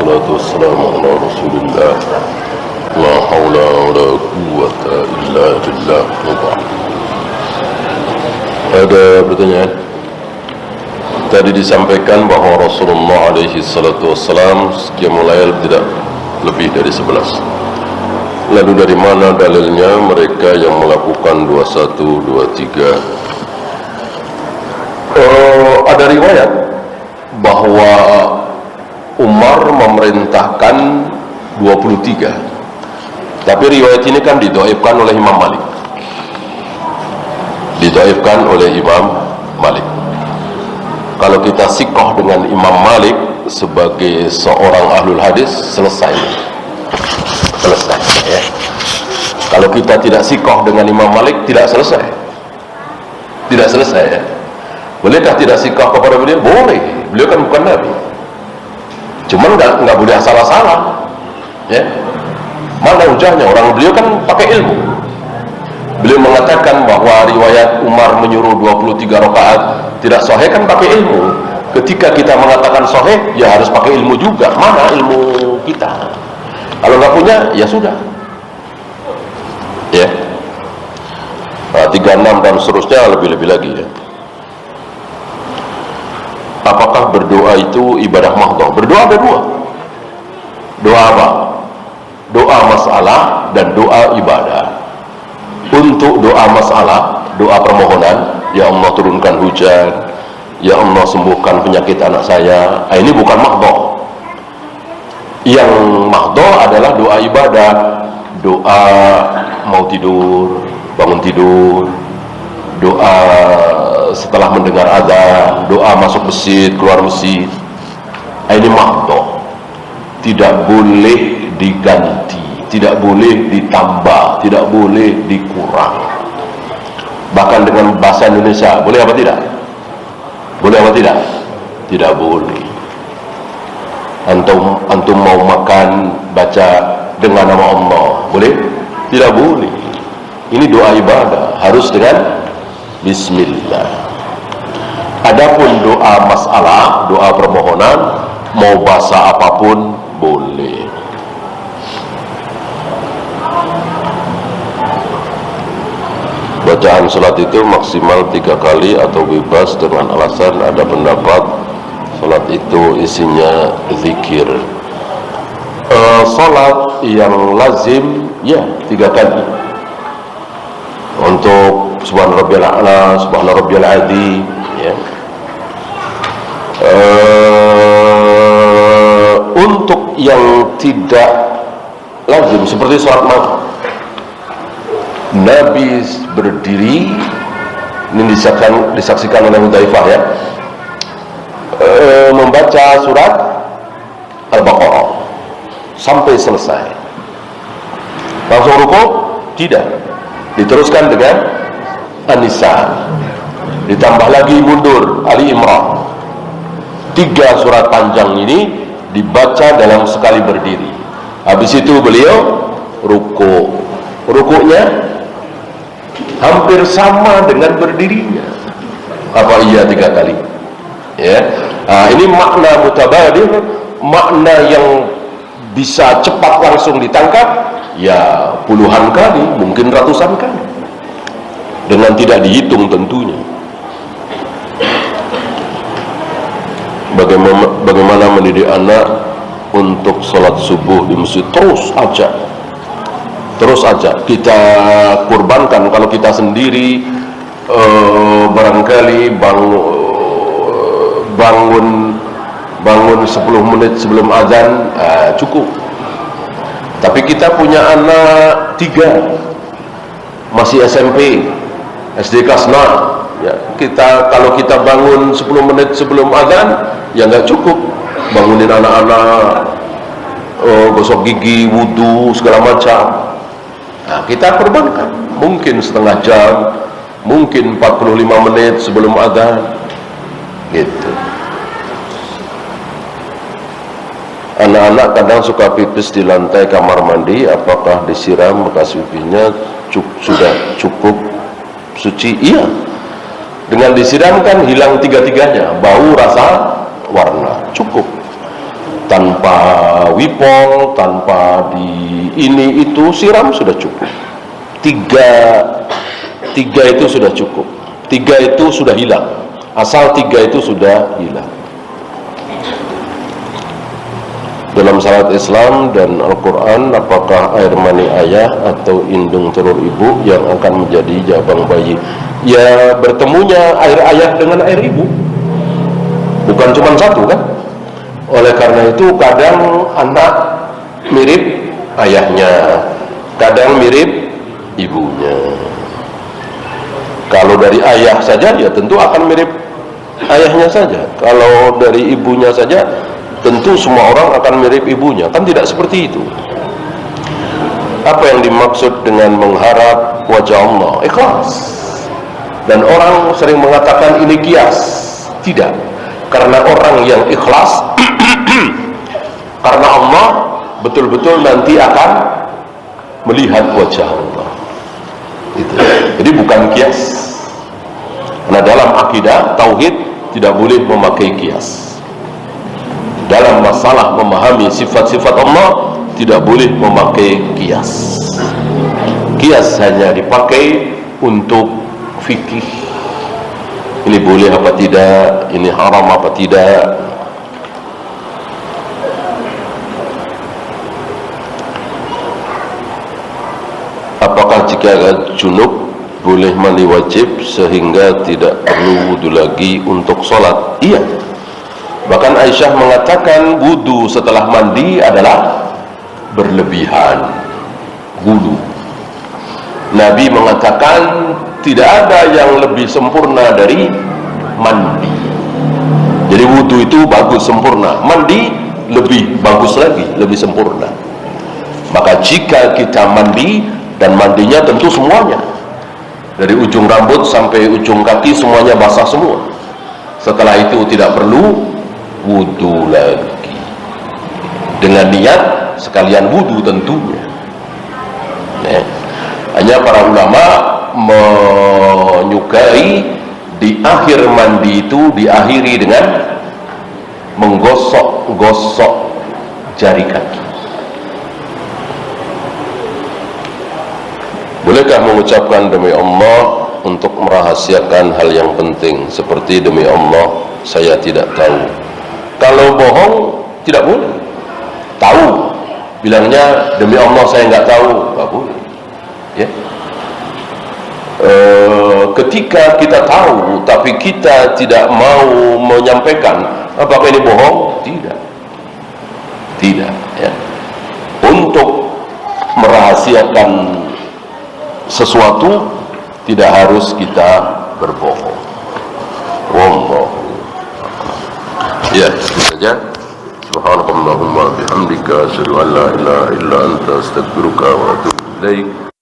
wassalatu wassalamu ala rasulillah la hawla wa la quwwata illa billah. Ada pertanyaan? Tadi disampaikan bahwa Rasulullah alaihi salatu wassalam qiyamul lail tidak lebih dari 11. Lalu dari mana dalilnya mereka yang melakukan 21, 23? Ada riwayat bahwa Umar memerintahkan 23. Tapi riwayat ini kan didhaifkan oleh Imam Malik. Didhaifkan oleh Imam Malik. Kalau kita sikoh dengan Imam Malik sebagai seorang ahlul hadis, selesai ya. Kalau kita tidak sikoh dengan Imam Malik, tidak selesai ya. Bolehkah tidak sikoh kepada beliau? Boleh, beliau kan bukan Nabi. Cuman nggak boleh asal-asalan ya. Mana hujahnya? Orang beliau kan pakai ilmu. Beliau mengatakan bahwa riwayat Umar menyuruh 23 rakaat tidak sahih kan pakai ilmu. Ketika kita mengatakan sahih, ya harus pakai ilmu juga. Mana ilmu kita? Kalau nggak punya, ya sudah. Ya. Nah, 36 dan seterusnya lebih-lebih lagi ya. Apakah berdoa itu ibadah mahdhah? Berdoa ada dua. Doa apa? Doa masalah dan doa ibadah. Untuk doa masalah, doa permohonan, ya Allah turunkan hujan, ya Allah sembuhkan penyakit anak saya. Ini bukan mahdhah. Yang mahdhah adalah doa ibadah. Doa mau tidur, bangun tidur, doa setelah mendengar adzan, doa masuk masjid, keluar masjid. Ini mahdhah. Tidak boleh diganti, tidak boleh ditambah, tidak boleh dikurang. Bahkan dengan bahasa Indonesia, boleh apa tidak? Boleh apa tidak? Tidak boleh. Antum mau makan, baca dengan nama Allah, boleh? Tidak boleh. Ini doa ibadah, harus dengan bismillah. Adapun doa masalah, doa permohonan, mau bahasa apapun boleh. Bacaan salat itu maksimal 3 kali atau bebas dengan alasan ada pendapat salat itu isinya zikir. Salat yang lazim ya 3 kali. Untuk subhana rabbiyal a'la, subhana rabbiyal azim ya. Untuk yang tidak lazim seperti salat maghrib, Nabi berdiri, ini disaksikan oleh Hudzaifah ya, membaca surat Al-Baqarah sampai selesai. Langsung rukuk? Tidak. Diteruskan dengan An-Nisa, ditambah lagi mundur Ali Imran. 3 surat panjang ini dibaca dalam sekali berdiri. Habis itu beliau rukuk. Rukuknya hampir sama dengan berdirinya. Apa iya 3 kali? Ya. Ini makna mutabadir, makna yang bisa cepat langsung ditangkap, ya puluhan kali, mungkin ratusan kali, dengan tidak dihitung tentunya. Bagaimana mendidik anak untuk sholat subuh di masjid? Terus aja kita kurbankan. Kalau kita sendiri barangkali bangun 10 menit sebelum azan cukup. Tapi kita punya anak 3 masih SMP, SD kelas 6 ya. Kalau kita bangun 10 menit sebelum azan ya nggak cukup. Bangunin anak-anak, gosok gigi, wudu, segala macam. Nah, kita korbankan mungkin setengah jam, mungkin 45 menit sebelum azan gitu. Anak-anak kadang suka pipis di lantai kamar mandi, apakah disiram bekas pipinya sudah cukup suci? Iya, dengan disiram kan hilang 3-tiganya, bau, rasa, warna, cukup. tanpa wipol, tanpa di ini itu, siram sudah cukup. Tiga itu sudah cukup. Tiga itu sudah hilang. Asal tiga itu sudah hilang. Dalam syariat Islam dan Al-Quran, apakah air mani ayah atau indung telur ibu yang akan menjadi jabang bayi? Ya, bertemunya air ayah dengan air ibu, bukan cuma satu kan? Oleh karena itu kadang anak mirip ayahnya, kadang mirip ibunya. Kalau dari ayah saja ya tentu akan mirip ayahnya saja. Kalau dari ibunya saja tentu semua orang akan mirip ibunya. Kan tidak seperti itu. Apa yang dimaksud dengan mengharap wajah Allah? Ikhlas. Dan orang sering mengatakan ini kias. Tidak. Karena orang yang ikhlas karena Allah betul-betul nanti akan melihat wajah Allah. Itu. Jadi bukan kias. Karena dalam akidah tauhid tidak boleh memakai kias. Dalam masalah memahami sifat-sifat Allah tidak boleh memakai kias. Kias hanya dipakai untuk fikih. Ini boleh apa tidak, ini haram apa tidak. Apakah jika junub boleh mandi wajib sehingga tidak perlu wudu lagi untuk sholat? Iya. Bahkan Aisyah mengatakan wudu setelah mandi adalah berlebihan. Wudu. Nabi mengatakan tidak ada yang lebih sempurna dari mandi. Jadi wudu itu bagus, sempurna. Mandi lebih bagus lagi, lebih sempurna. Maka jika kita mandi, dan mandinya tentu semuanya, dari ujung rambut sampai ujung kaki semuanya basah semua. Setelah itu tidak perlu wudu lagi, dengan niat sekalian wudu tentunya. Hanya para ulama menyukai di akhir mandi itu diakhiri dengan menggosok-gosok jari kaki. Bolehkah mengucapkan demi Allah untuk merahasiakan hal yang penting seperti demi Allah saya tidak tahu? Kalau bohong tidak boleh. Tahu, bilangnya demi Allah saya nggak tahu, nggak boleh. Ya. Ketika kita tahu tapi kita tidak mau menyampaikan, apakah ini bohong? Tidak. Tidak. Ya. Untuk merahasiakan sesuatu tidak harus kita berbohong. Wallahu. Ya, itu saja. Subhanakallahumma bihamdika asyhadu an la ilaha illa anta astaghfiruka wa atubu ilaik.